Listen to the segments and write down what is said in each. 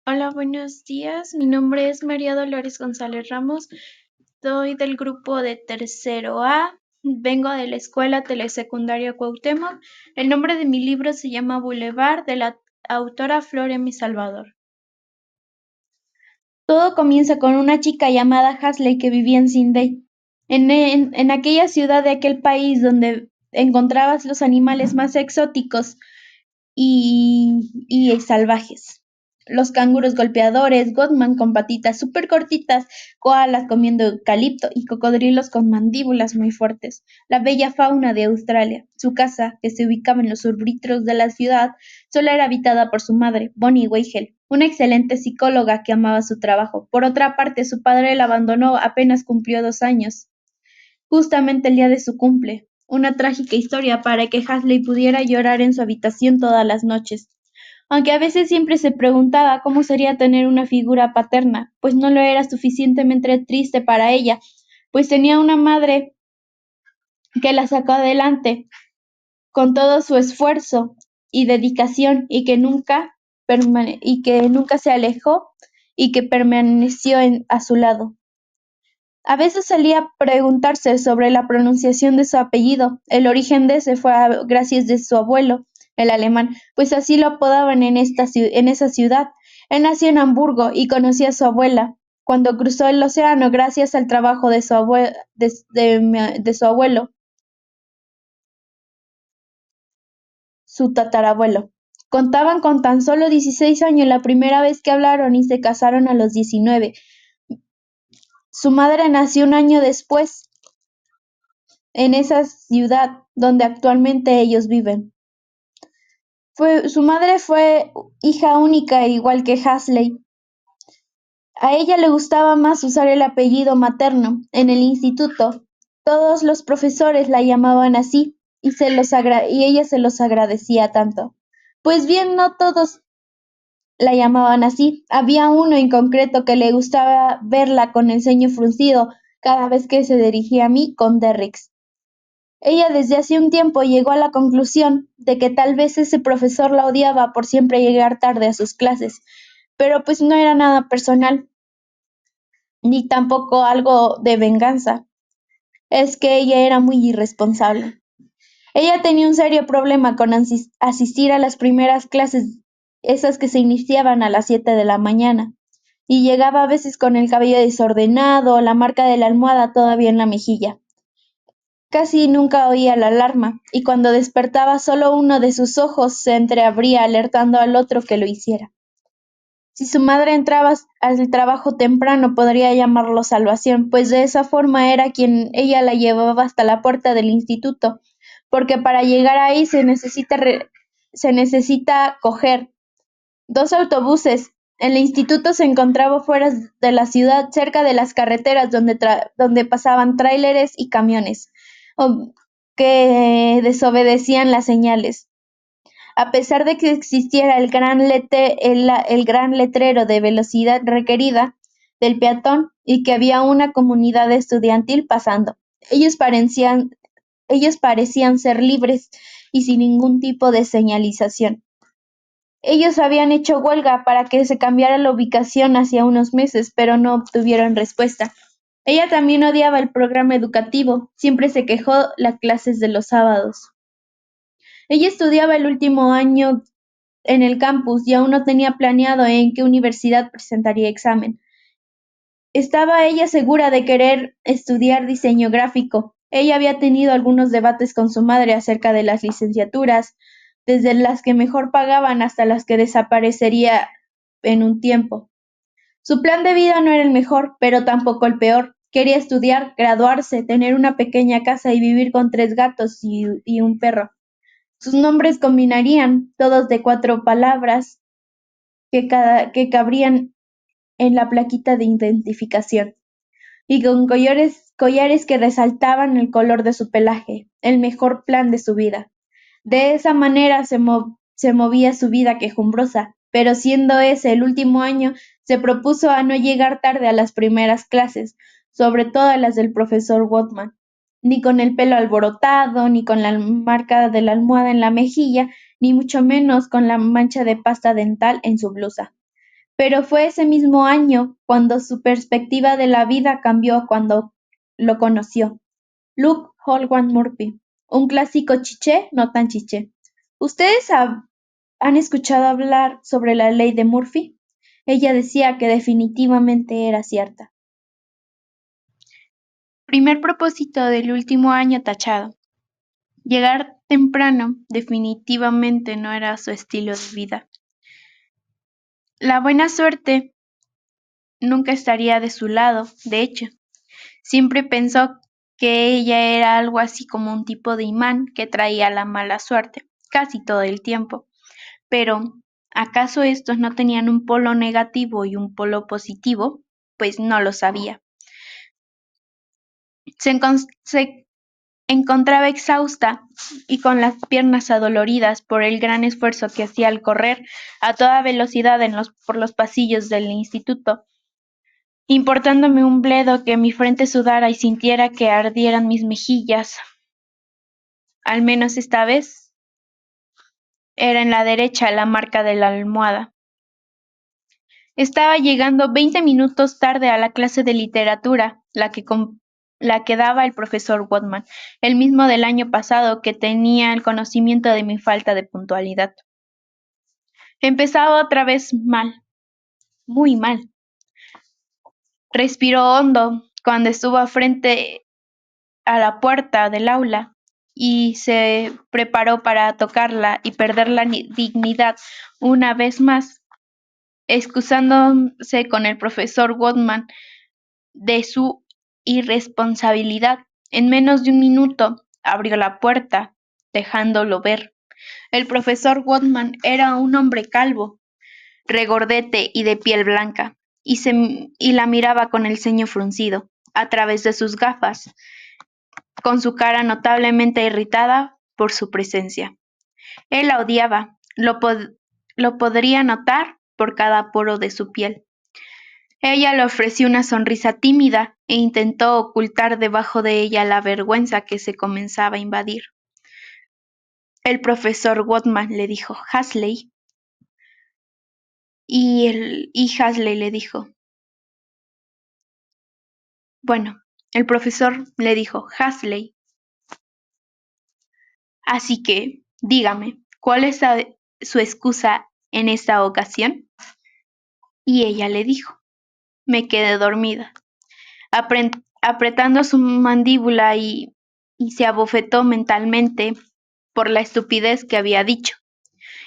Hola, buenos días. Mi nombre es María Dolores González Ramos. Soy del grupo de tercero A. Vengo de la escuela telesecundaria Cuauhtémoc. El nombre de mi libro se llama Boulevard, de la autora Flor M. Salvador. Todo comienza con una chica llamada Hasley que vivía en Sydney, en aquella ciudad de aquel país donde encontrabas los animales más exóticos y salvajes. Los canguros golpeadores, Gothman con patitas súper cortitas, koalas comiendo eucalipto y cocodrilos con mandíbulas muy fuertes. La bella fauna de Australia. Su casa, que se ubicaba en los suburbios de la ciudad, solo era habitada por su madre, Bonnie Weigel, una excelente psicóloga que amaba su trabajo. Por otra parte, su padre la abandonó apenas cumplió 2 años, justamente el día de su cumple. Una trágica historia para que Hasley pudiera llorar en su habitación todas las noches. Aunque a veces siempre se preguntaba cómo sería tener una figura paterna, pues no lo era suficientemente triste para ella, pues tenía una madre que la sacó adelante con todo su esfuerzo y dedicación y que nunca se alejó y que permaneció a su lado. A veces solía preguntarse sobre la pronunciación de su apellido. El origen de ese fue gracias de su abuelo, el alemán, pues así lo apodaban en esa ciudad. Él nació en Hamburgo y conocía a su abuela cuando cruzó el océano gracias al trabajo de su abuelo, su tatarabuelo. Contaban con tan solo 16 años la primera vez que hablaron y se casaron a los 19. Su madre nació un año después en esa ciudad donde actualmente ellos viven. Su madre fue hija única, igual que Hasley. A ella le gustaba más usar el apellido materno. En el instituto, todos los profesores la llamaban así y ella se los agradecía tanto. Pues bien, no todos la llamaban así. Había uno en concreto que le gustaba verla con el ceño fruncido cada vez que se dirigía a mí con Derricks. Ella desde hace un tiempo llegó a la conclusión de que tal vez ese profesor la odiaba por siempre llegar tarde a sus clases, pero pues no era nada personal, ni tampoco algo de venganza. Es que ella era muy irresponsable. Ella tenía un serio problema con asistir a las primeras clases, esas que se iniciaban a las 7 de la mañana, y llegaba a veces con el cabello desordenado, la marca de la almohada todavía en la mejilla. Casi nunca oía la alarma, y cuando despertaba solo uno de sus ojos se entreabría alertando al otro que lo hiciera. Si su madre entraba al trabajo temprano podría llamarlo salvación, pues de esa forma era quien ella la llevaba hasta la puerta del instituto, porque para llegar ahí se necesita coger 2 autobuses. El instituto se encontraba fuera de la ciudad, cerca de las carreteras donde pasaban tráileres y camiones que desobedecían las señales. A pesar de que existiera el gran letrero de velocidad requerida del peatón y que había una comunidad estudiantil pasando, ellos parecían, ellos parecían ser libres y sin ningún tipo de señalización. Ellos habían hecho huelga para que se cambiara la ubicación hacía unos meses, pero no obtuvieron respuesta. Ella también odiaba el programa educativo, siempre se quejó las clases de los sábados. Ella estudiaba el último año en el campus y aún no tenía planeado en qué universidad presentaría examen. Estaba ella segura de querer estudiar diseño gráfico. Ella había tenido algunos debates con su madre acerca de las licenciaturas, desde las que mejor pagaban hasta las que desaparecería en un tiempo. Su plan de vida no era el mejor, pero tampoco el peor. Quería estudiar, graduarse, tener una pequeña casa y vivir con 3 gatos y un perro. Sus nombres combinarían, todos de 4 palabras, que cabrían en la plaquita de identificación, y con collares que resaltaban el color de su pelaje, el mejor plan de su vida. De esa manera se movía su vida quejumbrosa, pero siendo ese el último año, se propuso a no llegar tarde a las primeras clases, sobre todo a las del profesor Woodman, ni con el pelo alborotado, ni con la marca de la almohada en la mejilla, ni mucho menos con la mancha de pasta dental en su blusa. Pero fue ese mismo año cuando su perspectiva de la vida cambió cuando lo conoció. Luke Holwan Murphy, un clásico chiché, no tan chiché. ¿Ustedes han escuchado hablar sobre la ley de Murphy? Ella decía que definitivamente era cierta. Primer propósito del último año tachado. Llegar temprano definitivamente no era su estilo de vida. La buena suerte nunca estaría de su lado, de hecho. Siempre pensó que ella era algo así como un tipo de imán que traía la mala suerte, casi todo el tiempo. Pero, ¿acaso estos no tenían un polo negativo y un polo positivo? Pues no lo sabía. Se encontraba exhausta y con las piernas adoloridas por el gran esfuerzo que hacía al correr a toda velocidad por los pasillos del instituto, importándome un bledo que mi frente sudara y sintiera que ardieran mis mejillas. Al menos esta vez era en la derecha la marca de la almohada. Estaba llegando 20 minutos tarde a la clase de literatura, la que daba el profesor Watman, el mismo del año pasado que tenía el conocimiento de mi falta de puntualidad. Empezaba otra vez mal, muy mal. Respiró hondo cuando estuvo frente a la puerta del aula y se preparó para tocarla y perder la dignidad una vez más, excusándose con el profesor Watman de su irresponsabilidad. En menos de un minuto abrió la puerta, dejándolo ver. El profesor Watman era un hombre calvo, regordete y de piel blanca, y la miraba con el ceño fruncido, a través de sus gafas, con su cara notablemente irritada por su presencia. Él la odiaba, lo podría notar por cada poro de su piel. Ella le ofreció una sonrisa tímida e intentó ocultar debajo de ella la vergüenza que se comenzaba a invadir. El profesor Watman le dijo Hasley y Hasley le dijo, bueno, el profesor le dijo Hasley, así que dígame, ¿cuál es su excusa en esta ocasión? Y ella le dijo, me quedé dormida, apretando su mandíbula y se abofetó mentalmente por la estupidez que había dicho,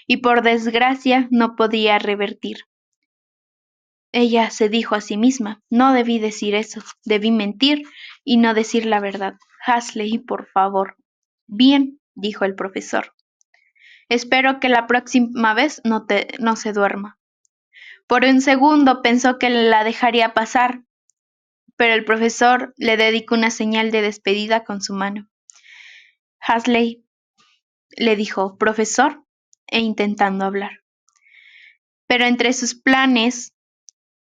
y por desgracia no podía revertir. Ella se dijo a sí misma, no debí decir eso, debí mentir y no decir la verdad. Hasley, por favor. Bien, dijo el profesor. Espero que la próxima vez no se duerma. Por un segundo pensó que la dejaría pasar, pero el profesor le dedicó una señal de despedida con su mano. Hasley le dijo, profesor, e intentando hablar. Pero entre sus planes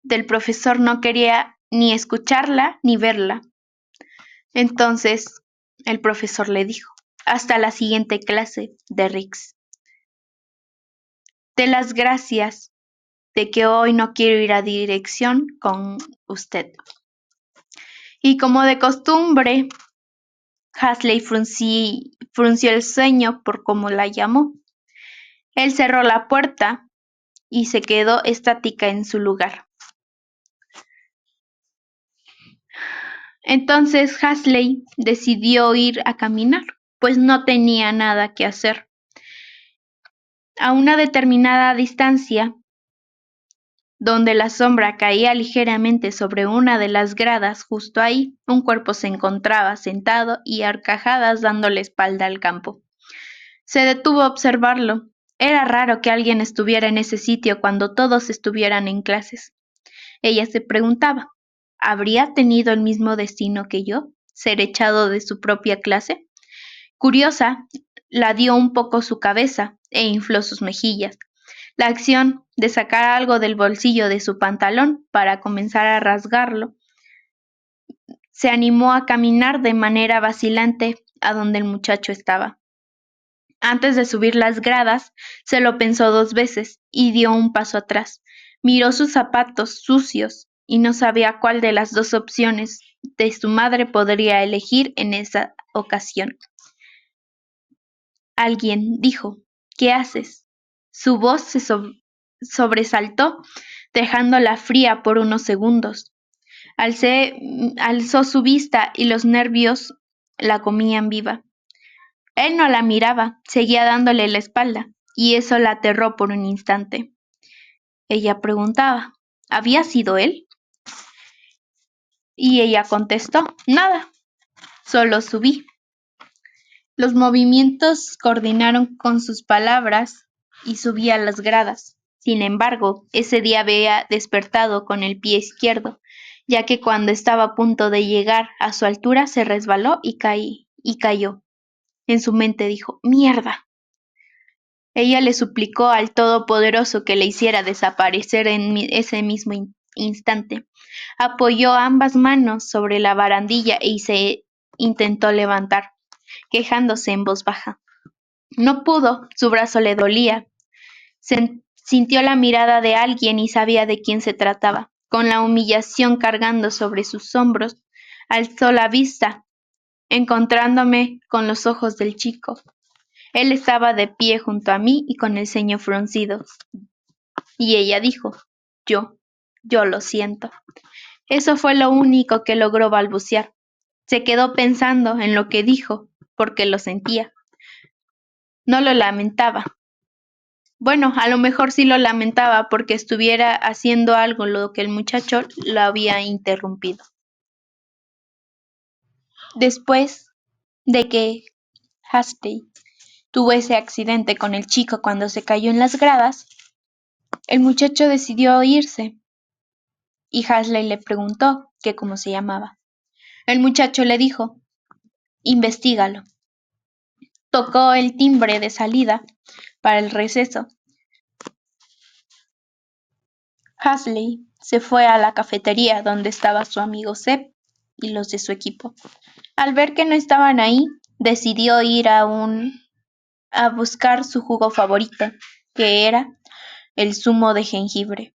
del profesor no quería ni escucharla ni verla. Entonces el profesor le dijo, hasta la siguiente clase de Rix. De las gracias de que hoy no quiero ir a dirección con usted. Y como de costumbre, Hasley frunció el ceño por cómo la llamó. Él cerró la puerta y se quedó estática en su lugar. Entonces Hasley decidió ir a caminar, pues no tenía nada que hacer. A una determinada distancia, donde la sombra caía ligeramente sobre una de las gradas, justo ahí, un cuerpo se encontraba sentado y a carcajadas dando la espalda al campo. Se detuvo a observarlo. Era raro que alguien estuviera en ese sitio cuando todos estuvieran en clases. Ella se preguntaba, ¿habría tenido el mismo destino que yo? ¿Ser echado de su propia clase? Curiosa, la dio un poco su cabeza e infló sus mejillas. La acción de sacar algo del bolsillo de su pantalón para comenzar a rasgarlo, se animó a caminar de manera vacilante a donde el muchacho estaba. Antes de subir las gradas, se lo pensó 2 veces y dio un paso atrás, Miró sus zapatos sucios y no sabía cuál de las dos opciones de su madre podría elegir en esa ocasión. Alguien dijo: ¿Qué haces? Su voz se sobresaltó, dejándola fría por unos segundos. Alzó su vista y los nervios la comían viva. Él no la miraba, seguía dándole la espalda, y eso la aterró por un instante. Ella preguntaba: ¿Había sido él? Y ella contestó: Nada, solo subí. Los movimientos coordinaron con sus palabras y subí a las gradas. Sin embargo, ese día había despertado con el pie izquierdo, ya que cuando estaba a punto de llegar a su altura se resbaló y cayó. En su mente dijo: ¡Mierda! Ella le suplicó al Todopoderoso que le hiciera desaparecer en ese mismo instante. Apoyó ambas manos sobre la barandilla y se intentó levantar, quejándose en voz baja. No pudo, su brazo le dolía. Sintió la mirada de alguien y sabía de quién se trataba. Con la humillación cargando sobre sus hombros, alzó la vista, encontrándome con los ojos del chico. Él estaba de pie junto a mí y con el ceño fruncido. Y ella dijo: yo lo siento. Eso fue lo único que logró balbucear. Se quedó pensando en lo que dijo, porque lo sentía. No lo lamentaba. Bueno, a lo mejor sí lo lamentaba porque estuviera haciendo algo lo que el muchacho lo había interrumpido. Después de que Hasty tuvo ese accidente con el chico cuando se cayó en las gradas, el muchacho decidió irse y Hasley le preguntó que cómo se llamaba. El muchacho le dijo: Investígalo. Tocó el timbre de salida para el receso. Hasley se fue a la cafetería donde estaba su amigo Seb y los de su equipo. Al ver que no estaban ahí, decidió ir a buscar su jugo favorito, que era el zumo de jengibre.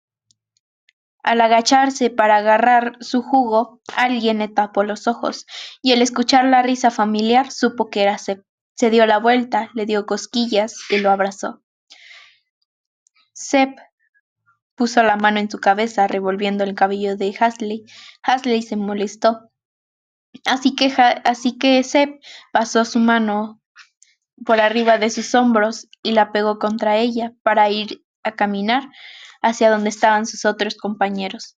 Al agacharse para agarrar su jugo, alguien le tapó los ojos, y al escuchar la risa familiar supo que era Seb. Se dio la vuelta, le dio cosquillas y lo abrazó. Seb puso la mano en su cabeza, revolviendo el cabello de Hasley. Hasley se molestó, así que Seb pasó su mano por arriba de sus hombros y la pegó contra ella para ir a caminar hacia donde estaban sus otros compañeros.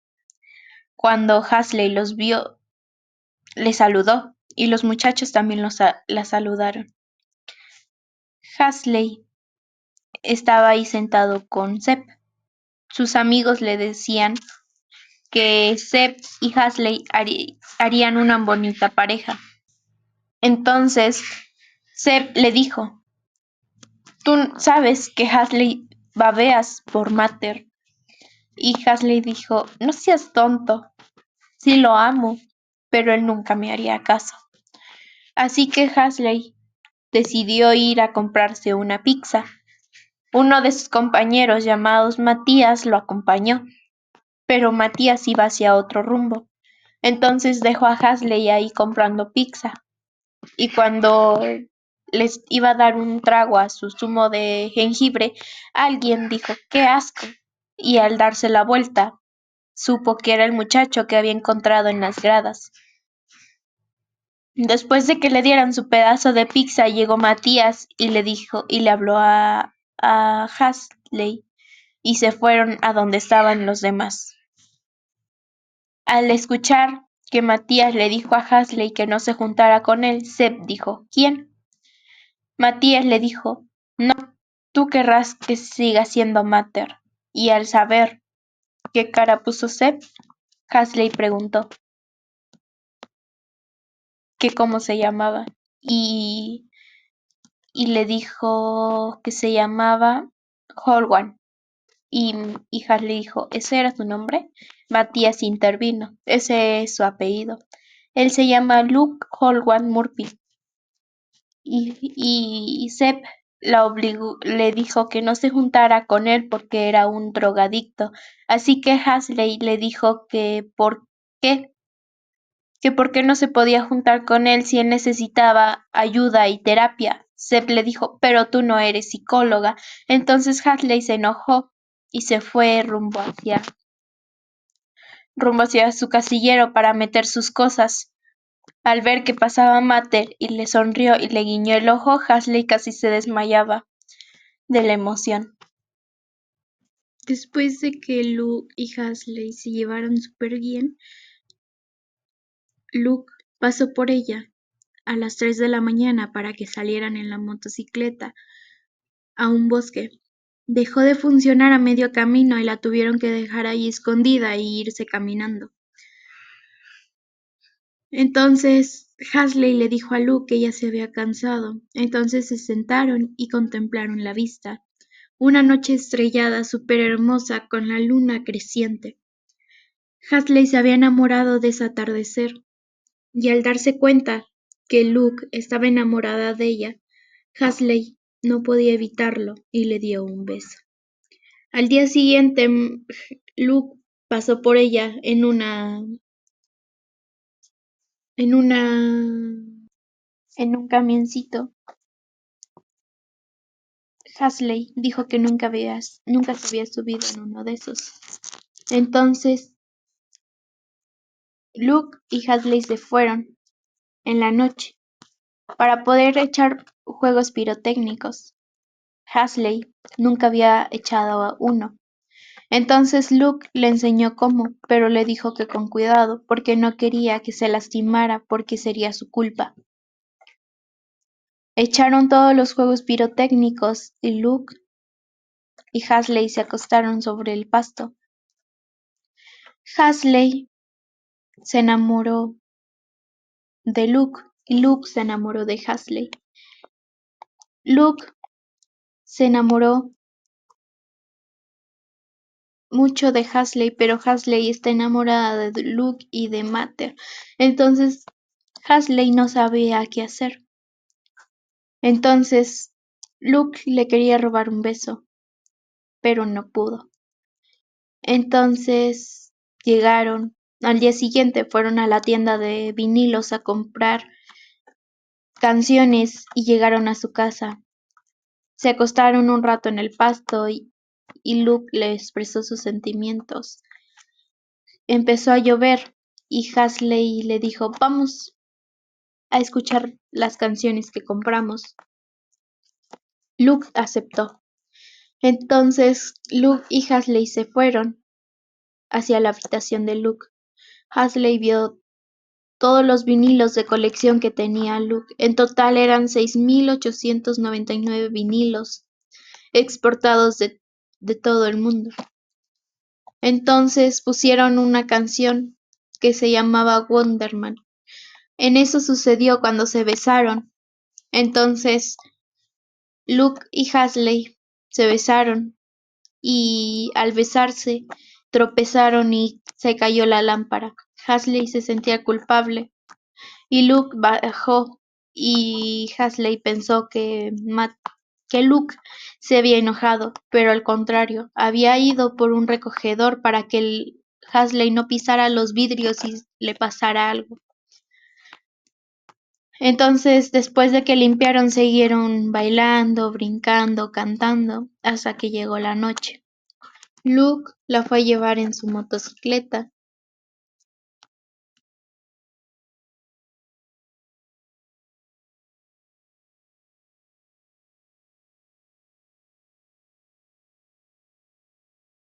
Cuando Hasley los vio, le saludó y los muchachos también la saludaron. Hasley estaba ahí sentado con Seb. Sus amigos le decían que Seb y Hasley harían una bonita pareja. Entonces, Seb le dijo: Tú sabes que Hasley babeas por Mater. Y Hasley dijo: No seas tonto, sí lo amo, pero él nunca me haría caso. Así que Hasley decidió ir a comprarse una pizza. Uno de sus compañeros, llamados Matías, lo acompañó, pero Matías iba hacia otro rumbo. Entonces dejó a Hasley ahí comprando pizza. Y cuando les iba a dar un trago a su zumo de jengibre, alguien dijo: ¡Qué asco! Y al darse la vuelta, supo que era el muchacho que había encontrado en las gradas. Después de que le dieran su pedazo de pizza, llegó Matías y le dijo y le habló a Hasley y se fueron a donde estaban los demás. Al escuchar que Matías le dijo a Hasley que no se juntara con él, Seb dijo: ¿Quién? Matías le dijo: No, tú querrás que siga siendo Mater. Y al saber qué cara puso Seb, Hasley preguntó que cómo se llamaba y, y le dijo que se llamaba Holwan. Y Hasley dijo: ¿Ese era su nombre? Matías intervino: Ese es su apellido. Él se llama Luke Holwan Murphy. Y Seb le dijo que no se juntara con él porque era un drogadicto. Así que Hasley le dijo qué, que por qué no se podía juntar con él si él necesitaba ayuda y terapia. Seb le dijo, pero tú no eres psicóloga. Entonces Hasley se enojó y se fue rumbo hacia su casillero para meter sus cosas. Al ver que pasaba Mater y le sonrió y le guiñó el ojo, Hasley casi se desmayaba de la emoción. Después de que Luke y Hasley se llevaron súper bien, Luke pasó por ella a las 3 de la mañana para que salieran en la motocicleta a un bosque. Dejó de funcionar a medio camino y la tuvieron que dejar ahí escondida e irse caminando. Entonces Hasley le dijo a Luke que ella se había cansado. Entonces se sentaron y contemplaron la vista. Una noche estrellada súper hermosa con la luna creciente. Hasley se había enamorado de ese atardecer, y al darse cuenta que Luke estaba enamorada de ella, Hasley no podía evitarlo y le dio un beso. Al día siguiente, Luke pasó por ella en un camioncito. Hasley dijo que nunca se había subido en uno de esos. Entonces, Luke y Hasley se fueron en la noche para poder echar juegos pirotécnicos. Hasley nunca había echado uno. Entonces Luke le enseñó cómo, pero le dijo que con cuidado, porque no quería que se lastimara porque sería su culpa. Echaron todos los juegos pirotécnicos y Luke y Hasley se acostaron sobre el pasto. Hasley se enamoró de Luke y Luke se enamoró de Hasley. Luke se enamoró mucho de Hasley, pero Hasley está enamorada de Luke y de Mater. Entonces Hasley no sabía qué hacer. Entonces Luke le quería robar un beso, pero no pudo. Entonces al día siguiente fueron a la tienda de vinilos a comprar canciones y llegaron a su casa. Se acostaron un rato en el pasto y Luke le expresó sus sentimientos. Empezó a llover y Hasley le dijo, vamos a escuchar las canciones que compramos. Luke aceptó. Entonces Luke y Hasley se fueron hacia la habitación de Luke. Hasley vio todos los vinilos de colección que tenía Luke. En total eran 6.899 vinilos exportados de todo el mundo. Entonces pusieron una canción que se llamaba Wonderman. En eso sucedió cuando se besaron. Entonces Luke y Hasley se besaron y al besarse tropezaron y se cayó la lámpara. Hasley se sentía culpable y Luke bajó y Hasley pensó que Luke se había enojado, pero al contrario, había ido por un recogedor para que Hasley no pisara los vidrios y le pasara algo. Entonces, después de que limpiaron, siguieron bailando, brincando, cantando, hasta que llegó la noche. Luke la fue a llevar en su motocicleta